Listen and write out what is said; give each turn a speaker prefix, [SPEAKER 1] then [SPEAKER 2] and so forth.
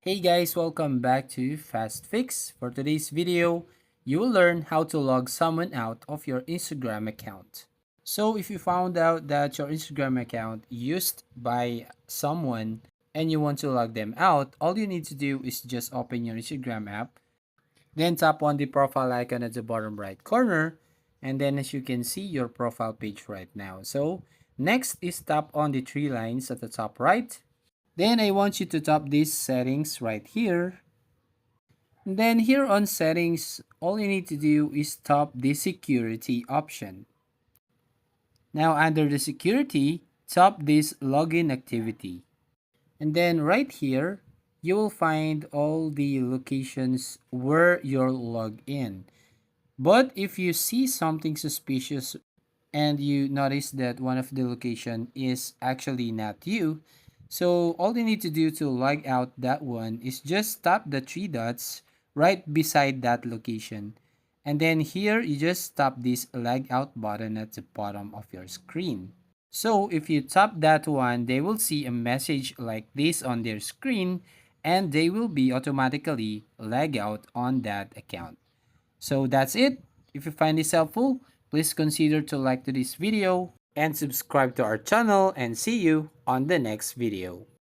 [SPEAKER 1] Hey guys, welcome back to Fast Fix. For today's video, you will learn how to log someone out of your Instagram account. So if you found out that your Instagram account used by someone and you want to log them out, all you need to do is just open your Instagram app, then tap on the profile icon at the bottom right corner, and then as you can see your profile page right now. So next is tap on the three lines at the top right. Then I want you to tap these settings right here. And then here on settings, all you need to do is tap the security option. Now under the security, tap this login activity. And then right here, you will find all the locations where you're logged in. But if you see something suspicious and you notice that one of the location is actually not you, so all you need to do to log out that one is just tap the three dots right beside that location. And then here you just tap this log out button at the bottom of your screen. So if you tap that one, they will see a message like this on their screen and they will be automatically lag out on that account. So that's it. If you find this helpful, please consider to like to this video and subscribe to our channel and see you on the next video.